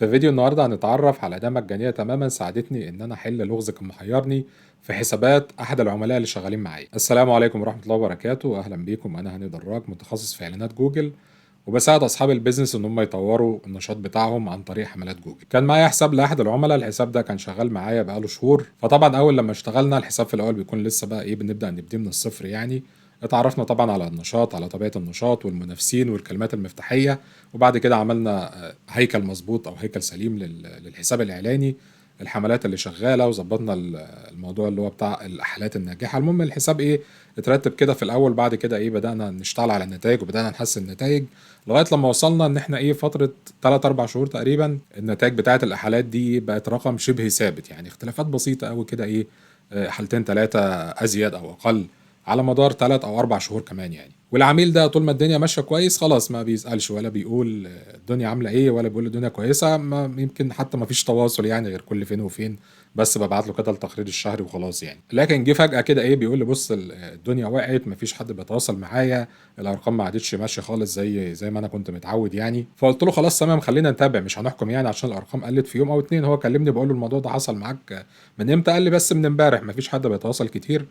في فيديو النهارده هنتعرف على أداة مجانية تماما ساعدتني إن أنا أحل لغز كان محيرني في حسابات أحد العملاء اللي شغالين معايا. السلام عليكم ورحمة الله وبركاته، أهلا بيكم. أنا هاني دراج، متخصص في إعلانات جوجل، وبساعد أصحاب البيزنس إن هم يطوروا النشاط بتاعهم عن طريق حملات جوجل. كان معايا حساب لأحد العملاء، الحساب ده كان شغال معايا بقاله شهور. فطبعا أول لما اشتغلنا الحساب في الأول بيكون لسه بقى إيه، بنبدأ نبتدي من الصفر يعني. اتعرفنا طبعا على النشاط، على طبيعة النشاط والمنافسين والكلمات المفتاحية، وبعد كده عملنا هيكل مظبوط او هيكل سليم للحساب الاعلاني، الحملات اللي شغاله، وظبطنا الموضوع اللي هو بتاع الاحالات الناجحه. المهم الحساب ايه، اترتب كده في الاول. بعد كده ايه، بدانا نشتغل على النتائج وبدانا نحسن النتائج لغايه لما وصلنا ان احنا ايه، فتره 3 4 شهور تقريبا النتائج بتاعه الاحالات دي بقت رقم شبه ثابت، يعني اختلافات بسيطه قوي كده ايه، حالتين ثلاثه ازيد او اقل على مدار 3 او 4 شهور كمان يعني. والعميل ده طول ما الدنيا ماشيه كويس خلاص ما بيسالش ولا بيقول الدنيا عامله ايه، ولا بيقول الدنيا كويسه، ما يمكن حتى ما فيش تواصل يعني غير كل فين وفين، بس ببعت له كده التقرير الشهري وخلاص يعني. لكن جه فجاه كده ايه، بيقول لي بص الدنيا وقعت، ما فيش حد بيتواصل معايا، الارقام ما عادتش ماشيه خالص زي ما انا كنت متعود يعني. فقلت له خلاص تمام، خلينا نتابع، مش هنحكم يعني عشان الارقام قلت في يوم او اتنين. هو كلمني بقول له الموضوع ده حصل معاك من امتى؟ قال لي بس من امبارح ما فيش حد بيتواصل كتير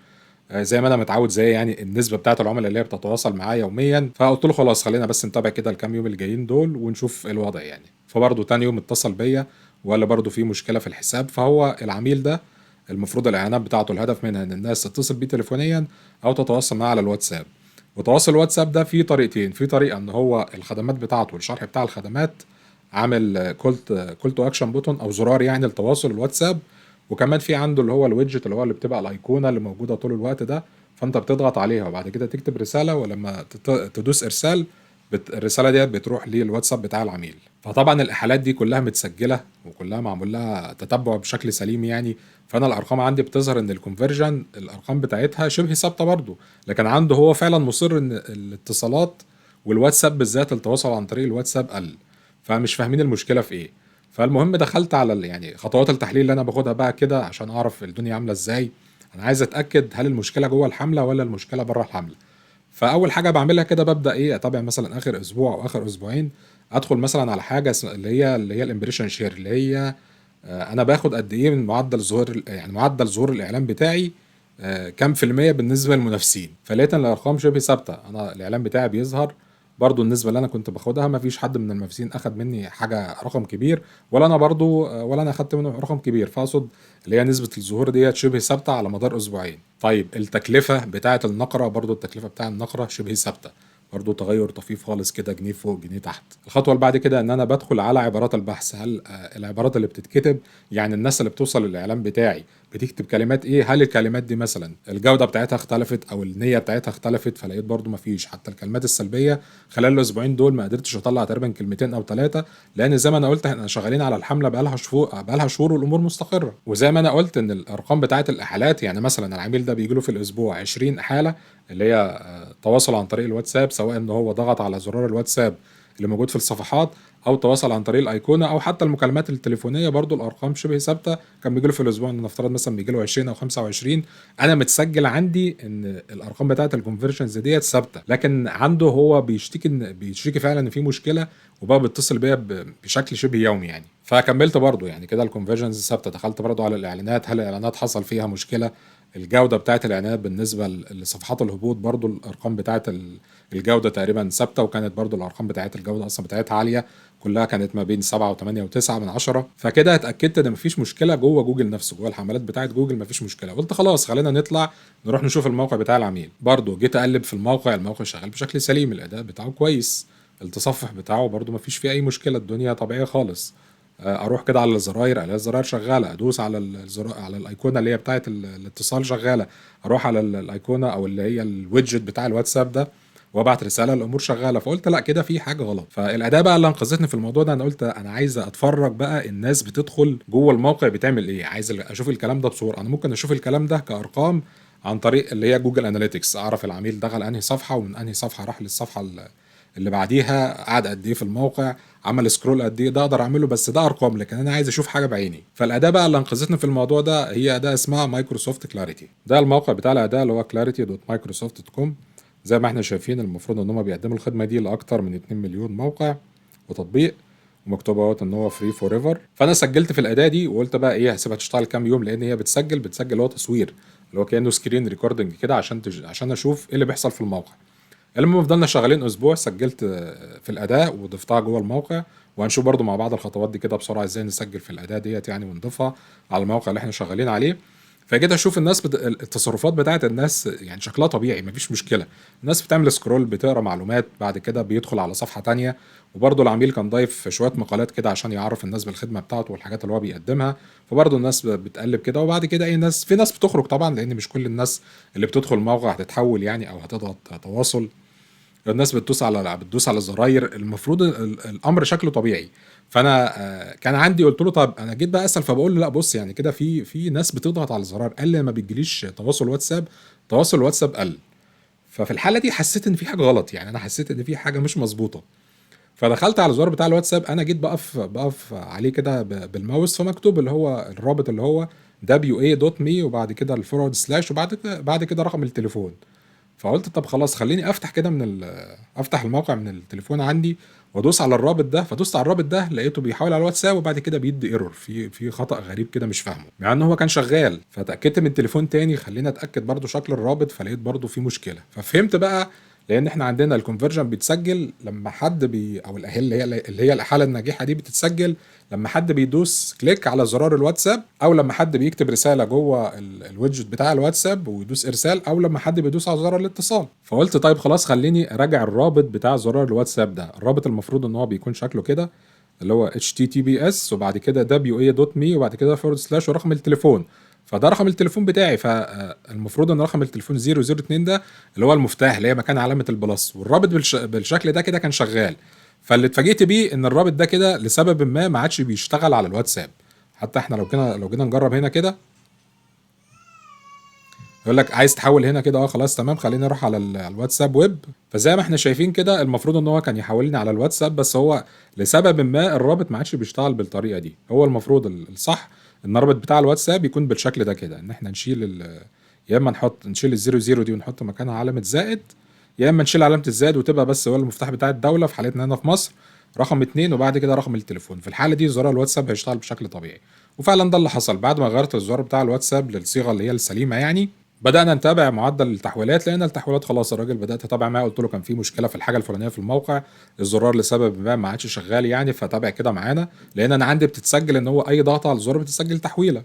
زي ما انا متعود، زي يعني النسبه بتاعت العملاء اللي هي بتتواصل معايا يوميا. فقلت له خلاص خلينا بس نتابع كده الكام يوم الجايين دول ونشوف إيه الوضع يعني. فبرضه تاني يوم اتصل بيا ولا برضه في مشكله في الحساب. فهو العميل ده المفروض الاعلانات بتاعته الهدف منها ان الناس تتصل بيه تليفونيا او تتواصل معاه على الواتساب. وتواصل الواتساب ده في طريقتين، في طريقه ان هو الخدمات بتاعته، الشرح بتاع الخدمات، عامل كول تو اكشن بوتون او زرار يعني لتواصل الواتساب. وكمان في عنده اللي هو الويدجت اللي هو اللي بتبقى الايقونه اللي موجوده طول الوقت ده، فانت بتضغط عليها وبعد كده تكتب رساله، ولما تدوس ارسال الرساله ديت بتروح للواتساب بتاع العميل. فطبعا الاحالات دي كلها متسجله وكلها معمول لها تتبع بشكل سليم يعني. فانا الارقام عندي بتظهر ان الكونفرجن الارقام بتاعتها شبه ثابته برضه، لكن عنده هو فعلا مصر ان الاتصالات والواتساب بالذات التواصل عن طريق الواتساب قل. فمش فاهمين المشكله في ايه. فالمهم دخلت على يعني خطوات التحليل اللي انا باخدها بقى كده عشان اعرف الدنيا عامله ازاي. انا عايز اتاكد هل المشكله جوه الحمله ولا المشكله بره الحمله. فاول حاجه بعملها كده ببدا ايه، اتابع مثلا اخر اسبوع او اخر اسبوعين، ادخل مثلا على حاجه اللي هي الامبريشن شير، اللي هي انا باخد قد ايه من معدل ظهور، يعني معدل ظهور الاعلان بتاعي كام في المية بالنسبة للمنافسين. فلقيت ان الارقام شبه ثابتة، انا الاعلان بتاعي بيظهر برضو النسبة اللي انا كنت باخدها، ما فيش حد من المنافسين اخد مني حاجة رقم كبير، ولا انا برضو ولا انا اخدت منه رقم كبير. فاقصد اللي هي نسبة الظهور ديت شبه ثابتة على مدار اسبوعين. طيب التكلفة بتاعة النقرة، برضو التكلفة بتاع النقرة شبه ثابتة، برضو تغير طفيف خالص كده، جنيه فوق جنيه تحت. الخطوة اللي بعد كده ان انا بدخل على عبارات البحث، هل العبارات اللي بتتكتب، يعني الناس اللي بتوصل للاعلان بتاعي بتكتب كلمات ايه، هل الكلمات دي مثلا الجودة بتاعتها اختلفت او النية بتاعتها اختلفت. فلقيت برضو مفيش، حتى الكلمات السلبية خلال الاسبوعين دول ما قدرتش اطلع تقريبا كلمتين او ثلاثة، لان زي ما انا قلت احنا شغالين على الحملة بقالها شهور والامور مستقرة. وزي ما انا قلت ان الارقام بتاعت الاحالات، يعني مثلا العميل ده بيجي له في الاسبوع 20 حالة اللي هي تواصل عن طريق الواتساب، سواء ان هو ضغط على زرار الواتساب اللي موجود في الصفحات او تواصل عن طريق الايقونه، او حتى المكالمات التليفونيه برضو الارقام شبه ثابته. كان بيجي له في الاسبوع ان نفترض مثلا بيجي له 20 او 25، انا متسجل عندي ان الارقام بتاعه الكونفرجنز ديت ثابته، لكن عنده هو بيشتكي فعلا ان في مشكله، وبقى بيتصل بيا بشكل شبه يومي يعني. فكملت برضو يعني كده الكونفرجنز ثابته. دخلت برضو على الاعلانات، هل الاعلانات حصل فيها مشكله، الجوده بتاعه الاعلانات بالنسبه لصفحات الهبوط، برضو الارقام بتاعه الجوده تقريبا ثابته، وكانت برضو الارقام بتاعه الجوده اصلا بتاعتها عاليه، كلها كانت ما بين 7 و8 و9 من 10. فكده اتاكدت ان مفيش مشكله جوه جوجل نفسه، جوه الحملات بتاعه جوجل مفيش مشكله. قلت خلاص خلينا نطلع نروح نشوف الموقع بتاع العميل. برضو جيت اقلب في الموقع شغال بشكل سليم، الاداء بتاعه كويس، التصفح بتاعه برضو مفيش فيه اي مشكله، الدنيا طبيعيه خالص. اروح كده على الزراير الاقي الزراير شغاله، ادوس على على الايقونه اللي هي بتاعه الاتصال شغاله، اروح على الايقونه او اللي هي الويدجت بتاع الواتساب ده وابعت رساله، الامور شغاله. فقلت لا كده في حاجه غلط. فالاداه بقى اللي انقذتني في الموضوع ده، انا قلت انا عايز اتفرج بقى الناس بتدخل جوه الموقع بتعمل ايه، عايز اشوف الكلام ده بصوره. انا ممكن اشوف الكلام ده كارقام عن طريق اللي هي جوجل اناليتكس، اعرف العميل دخل انهي صفحه ومن انهي صفحه راح للصفحه اللي بعديها، قعد قد ايه في الموقع، عمل سكرول قد ايه، ده اقدر اعمله، بس ده ارقام، لكن انا عايز اشوف حاجه بعيني. فالاداه بقى اللي انقذتني في الموضوع ده هي اداه اسمها مايكروسوفت كلاريتي. ده الموقع بتاع الاداه اللي هو clarity.microsoft.com. زي ما احنا شايفين المفروض ان هم بيقدموا الخدمه دي لاكتر من 2 مليون موقع وتطبيق، ومكتوب اهوت ان هو فري فور ايفر. فانا سجلت في الاداه دي وقلت بقى ايه هسيبها تشتغل كام يوم، لان هي بتسجل هو تصوير اللي هو كانه سكرين ريكوردنج كده عشان اشوف ايه اللي بيحصل في الموقع. المهم فضلنا شغالين اسبوع، سجلت في الاداه وضفتها جوه الموقع، وهنشوف برضو مع بعض الخطوات دي كده بسرعه ازاي نسجل في الاداه ديت يعني ونضيفها على الموقع اللي احنا شغالين عليه. فجيت اشوف الناس التصرفات بتاعت الناس يعني شكلها طبيعي مفيش مشكله. الناس بتعمل سكرول بتقرا معلومات، بعد كده بيدخل على صفحه تانية، وبرضه العميل كان ضايف شويه مقالات كده عشان يعرف الناس بالخدمه بتاعته والحاجات اللي هو بيقدمها. فبرضه الناس بتقلب كده، وبعد كده اي ناس، في ناس بتخرج طبعا لان مش كل الناس اللي بتدخل الموقع هتتحول يعني او هتضغط تواصل. الناس بتدوس على الزراير، المفروض الامر شكله طبيعي. فانا كان عندي قلت له طب انا جيت بقى اسال، فبقول له لا بص يعني كده في ناس بتضغط على الزرار، قال لي ما بتجيليش تواصل واتساب، تواصل الواتساب قل. ففي الحاله دي حسيت ان في حاجه غلط، يعني انا حسيت ان في حاجه مش مظبوطه. فدخلت على الزرار بتاع الواتساب، انا جيت بقف عليه كده بالماوس، فمكتوب اللي هو الرابط اللي هو wa.me وبعد كده الفورورد سلاش وبعد كده رقم التليفون. فقلت طب خلاص خليني افتح كده افتح الموقع من التليفون عندي وادوس على الرابط ده. فدوست على الرابط ده لقيته بيحاول على الواتساب، وبعد كده بيدي ايرور في خطأ غريب كده مش فاهمه، مع ان هو كان شغال. فتأكدت من التليفون تاني، خلينا اتأكد برضو شكل الرابط، فلقيت برضو في مشكلة. ففهمت بقى لان احنا عندنا الكونفرجن بيتسجل لما حد او اللي هي الاحاله الناجحه دي بتتسجل لما حد بيدوس كليك على زرار الواتساب، او لما حد بيكتب رساله جوه الويدجت بتاع الواتساب ويدوس ارسال، او لما حد بيدوس على زرار الاتصال. فقلت طيب خلاص خليني اراجع الرابط بتاع زرار الواتساب ده. الرابط المفروض ان هو بيكون شكله كده اللي هو https وبعد كده wa.me وبعد كده فورورد سلاش ورقم التليفون. فده رقم التليفون بتاعي، فالمفروض ان رقم التليفون 002 ده اللي هو المفتاح اللي هي مكان علامه البلس، والرابط بالشكل ده كده كان شغال. فاللي اتفاجئت بيه ان الرابط ده كده لسبب ما عادش بيشتغل على الواتساب. حتى احنا لو جينا نجرب هنا كده، يقول لك عايز تحول هنا كده، خلاص تمام خلينا نروح على الواتساب ويب. فزي ما احنا شايفين كده المفروض ان هو كان يحولني على الواتساب، بس هو لسبب ما الرابط ما عادش بيشتغل بالطريقه دي. هو المفروض الصح ان الرابط بتاع الواتساب يكون بالشكل ده كده، ان احنا يا اما نشيل الزيرو زيرو دي ونحط مكانها علامه زائد، يا اما نشيل علامه الزائد وتبقى بس هو المفتاح بتاع الدوله في حالتنا هنا في مصر رقم 2 وبعد كده رقم التليفون. في الحاله دي زرار الواتساب هيشتغل بشكل طبيعي. وفعلا ده اللي حصل بعد ما غيرت الزرار بتاع الواتساب للصيغه اللي هي السليمه يعني. بدأنا نتابع معدل التحويلات، لقينا التحويلات خلاص. الراجل بدأت اتابع معاه، قلت له كان في مشكله في الحاجه الفلانيه في الموقع، الزرار لسبب ما عادش شغال يعني، فتابع كده معانا. لان انا عندي بتتسجل ان هو اي ضغط على الزرار بتتسجل تحويله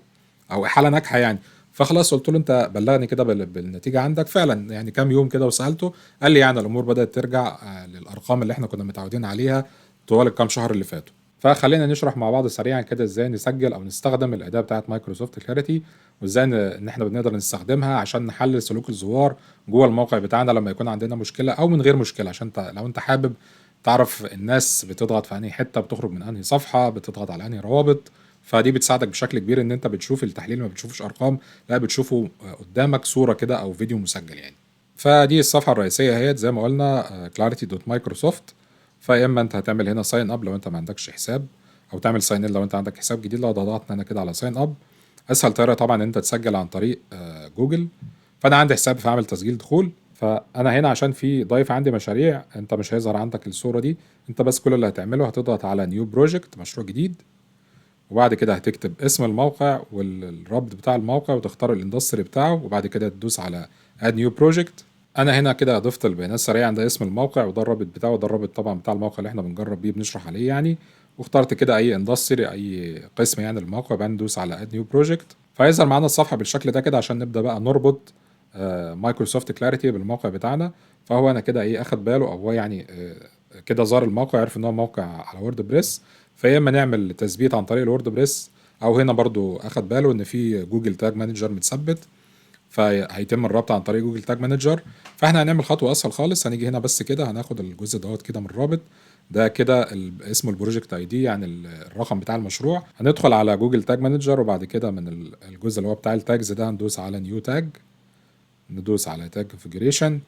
او احاله ناجحه يعني. فخلاص قلت له انت بلغني كده بالنتيجه عندك. فعلا يعني كام يوم كده وسالته، قال لي يعني الامور بدات ترجع للارقام اللي احنا كنا متعودين عليها طوال الكام شهر اللي فاتوا. فخلينا نشرح مع بعض سريعا كده ازاي نسجل او نستخدم الاداه بتاعت مايكروسوفت كلاريتي، وازاي ان احنا بنقدر نستخدمها عشان نحلل سلوك الزوار جوه الموقع بتاعنا لما يكون عندنا مشكله او من غير مشكله. عشان لو انت حابب تعرف الناس بتضغط في انهي حته، بتخرج من انهي صفحه، بتضغط على انهي روابط. فدي بتساعدك بشكل كبير ان انت بتشوف التحليل، ما بتشوفش ارقام، لا بتشوفه قدامك صوره كده او فيديو مسجل يعني. فدي الصفحه الرئيسيه اهيت زي ما قلنا clarity.microsoft. فيا اما انت هتعمل هنا ساين اب لو انت ما عندكش حساب، او تعمل ساين ان لو انت عندك حساب جديد. لو ضغطنا هنا كده على ساين اب، اسهل طريقه طبعا ان انت تسجل عن طريق جوجل. فانا عندي حساب فاعمل تسجيل دخول. فانا هنا عشان في ضايف عندي مشاريع، انت مش هيظهر عندك الصوره دي. انت بس كل اللي هتعمله هتضغط على نيو بروجكت، مشروع جديد، وبعد كده هتكتب اسم الموقع والرابط بتاع الموقع وتختار الاندستري بتاعه، وبعد كده تدوس على اد نيو بروجكت. انا هنا كده ضفت البيانات سريعا، ده اسم الموقع وده الرابط بتاعه وده الرابط طبعا بتاع الموقع اللي احنا بنجرب بيه بنشرح عليه يعني. واخترت كده اي اندستري اي قسم يعني الموقع، بعدين ندوس على اد نيو بروجكت. فهيظهر معانا الصفحه بالشكل ده كده عشان نبدا بقى نربط مايكروسوفت كلاريتي بالموقع بتاعنا. فهو انا كده اخد باله، او هو يعني كده زار الموقع عرف ان هو موقع على وورد بريس. فيا اما نعمل تثبيت عن طريق الوورد بريس، او هنا برضو اخد باله ان في جوجل تاج مانجر متثبت، فهيتم الربط عن طريق جوجل تاج مانجر. فاحنا هنعمل خطوه اسهل خالص، هنيجي هنا بس كده هناخد الجزء دوت كده من الرابط ده كده اسمه البروجكت اي دي يعني الرقم بتاع المشروع. هندخل على جوجل تاج مانجر، وبعد كده من الجزء اللي هو بتاع التاجز ده هندوس على نيو تاج، ندوس على تاج كونفيجريشن،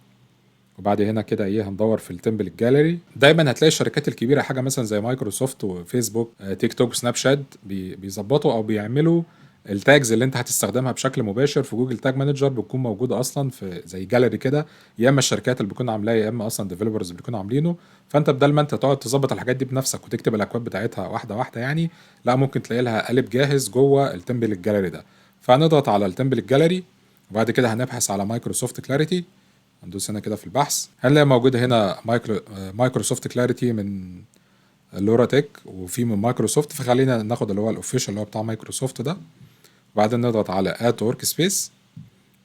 وبعد هنا كده هندور في التمبل الجاليري. دايما هتلاقي الشركات الكبيره حاجه مثلا زي مايكروسوفت وفيسبوك تيك توك سناب شات بيظبطوا او بيعملوا التاجز اللي انت هتستخدمها بشكل مباشر في جوجل تاج مانجر بتكون موجوده اصلا في زي جاليري كده، يا اما الشركات اللي بتكون عاملاه يا اما اصلا ديفلوبرز اللي بيكونوا عاملينه. فانت بدل ما انت تقعد تظبط الحاجات دي بنفسك وتكتب الاكواد بتاعتها واحده واحده يعني، لا ممكن تلاقي لها قالب جاهز جوه التمبل الجاليري ده. فهنضغط على التمبل الجاليري وبعد كده هنبحث على مايكروسوفت كلاريتي. هندوس هنا كده في البحث، هنلاقي موجوده هنا مايكروسوفت كلاريتي من لورا تك وفي من مايكروسوفت، فخلينا ناخد اللي هو الاوفيشال اللي هو بتاع مايكروسوفت ده. وبعدين نضغط على اد ورك سبيس،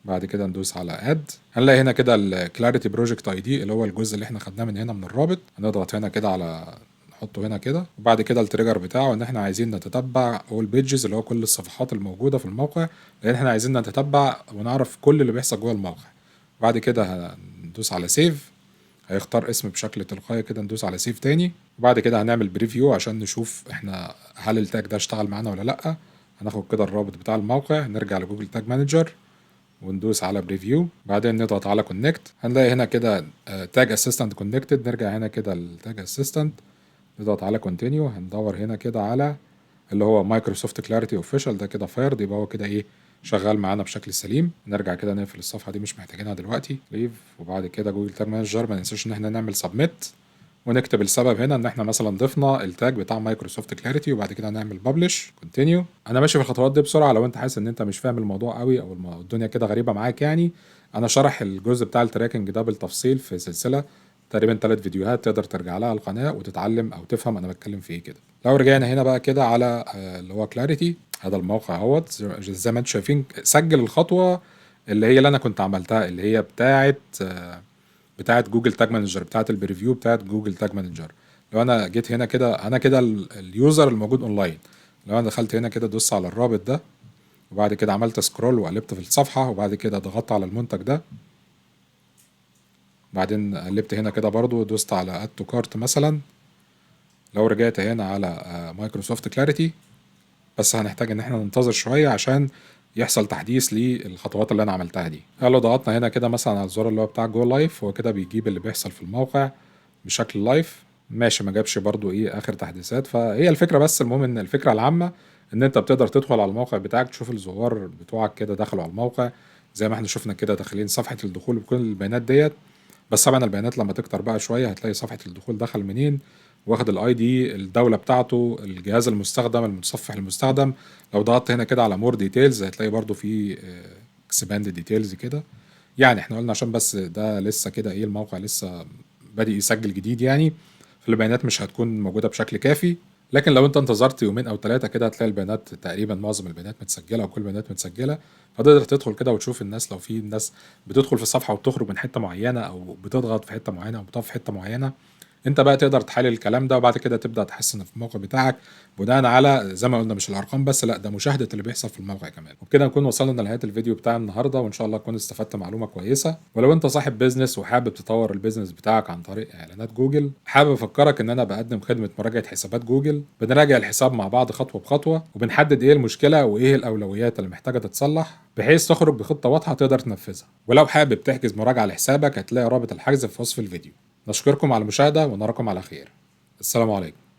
بعد كده ندوس على اد. هنلاقي هنا كده الكلاريتي بروجكت اي دي اللي هو الجزء اللي احنا خدناه من هنا من الرابط. هنضغط هنا كده على نحطه هنا كده، وبعد كده التريجر بتاعه ان احنا عايزين نتتبع اول بيجز اللي هو كل الصفحات الموجوده في الموقع، لان احنا عايزين نتتبع ونعرف كل اللي بيحصل جوه الموقع. بعد كده هندوس على سيف، هيختار اسم بشكل تلقائي كده، ندوس على سيف تاني. وبعد كده هنعمل بريفيو عشان نشوف احنا هل التاج ده اشتغل معانا ولا لا. هناخد كده الرابط بتاع الموقع، نرجع لجوجل تاج مانجر وندوس على بريفيو، بعدين نضغط على كونكت. هنلاقي هنا كده تاج اسيستنت كونكتد، نرجع هنا كده للتاج اسيستنت، نضغط على كونتينيو. هندور هنا كده على اللي هو مايكروسوفت كلاريتي اوفيشال ده كده فايرد، يبقى هو كده ايه شغال معانا بشكل سليم. نرجع كده نقفل الصفحه دي مش محتاجينها دلوقتي، ليف. وبعد كده جوجل تاج مانجر ما ننساش ان احنا نعمل سبميت ونكتب السبب هنا ان احنا مثلا ضفنا التاج بتاع مايكروسوفت كلاريتي، وبعد كده نعمل ببلش كونتينيو. انا ماشي في الخطوات دي بسرعه، لو انت حاسس ان انت مش فاهم الموضوع قوي او الدنيا كده غريبه معاك يعني، انا شرح الجزء بتاع التراكنج ده بالتفصيل في سلسله تقريبا 3 فيديوهات، تقدر ترجع لها القناه وتتعلم او تفهم انا بتكلم في ايه كده. لو رجعنا هنا بقى كده على اللي هو كلاريتي، هذا الموقع اهوت زي ما انتم شايفين، سجل الخطوه اللي انا كنت عملتها اللي هي بتاعت جوجل تاج مانجر، بتاعت البريفيو بتاعت جوجل تاج مانجر. لو انا جيت هنا كده، انا كده اليوزر الموجود اونلاين. لو انا دخلت هنا كده دوست على الرابط ده، وبعد كده عملت سكرول وقلبت في الصفحة، وبعد كده ضغطت على المنتج ده، بعدين قلبت هنا كده برضو دوست على اد تو كارت مثلا. لو رجعت هنا على مايكروسوفت كلاريتي، بس هنحتاج ان احنا ننتظر شوية عشان يحصل تحديث للخطوات اللي انا عملتها دي. لو ضغطنا هنا كده مثلا على الزر اللي هو بتاع جو لايف، هو كده بيجيب اللي بيحصل في الموقع بشكل لايف. ماشي، ما جابش برضو ايه اخر تحديثات. فهي الفكرة، بس المهم ان الفكرة العامة ان انت بتقدر تدخل على الموقع بتاعك تشوف الزوار بتوعك كده دخلوا على الموقع، زي ما احنا شفنا كده داخلين صفحة الدخول بكل البيانات ديت. بس طبعا البيانات لما تكتر بقى شوية هتلاقي صفحة الدخول دخل منين، واخد الاي دي، الدولة بتاعته، الجهاز المستخدم، المتصفح المستخدم. لو ضغطت هنا كده على مور ديتيلز هتلاقي برضو في اكسباند ديتيلز كده. يعني احنا قلنا عشان بس ده لسه كده ايه الموقع لسه بادئ يسجل جديد يعني، فالبيانات مش هتكون موجودة بشكل كافي. لكن لو انت انتظرت يومين او 3 كده هتلاقي البيانات تقريبا معظم البيانات متسجله او كل البيانات متسجله. فتقدر تدخل كده وتشوف الناس، لو في ناس بتدخل في الصفحه وبتخرج من حته معينه او بتضغط في حته معينه او بتقف في حته معينه، انت بقى تقدر تحلل الكلام ده وبعد كده تبدا تحسن في الموقع بتاعك بناء على زي ما قلنا مش الارقام بس، لا ده مشاهده اللي بيحصل في الموقع كمان. وبكده نكون وصلنا لنهايه الفيديو بتاع النهارده، وان شاء الله تكون استفدت معلومه كويسه. ولو انت صاحب بيزنس وحابب تطور البيزنس بتاعك عن طريق اعلانات جوجل، حابب افكرك ان انا بقدم خدمه مراجعه حسابات جوجل. بنراجع الحساب مع بعض خطوه بخطوه، وبنحدد ايه المشكله وايه الاولويات اللي محتاجه تتصلح، بحيث تخرج بخطه واضحه تقدر تنفذها. ولو حابب تحجز مراجعه لحسابك هتلاقي رابط الحجز في وصف الفيديو. نشكركم على المشاهدة ونراكم على خير. السلام عليكم.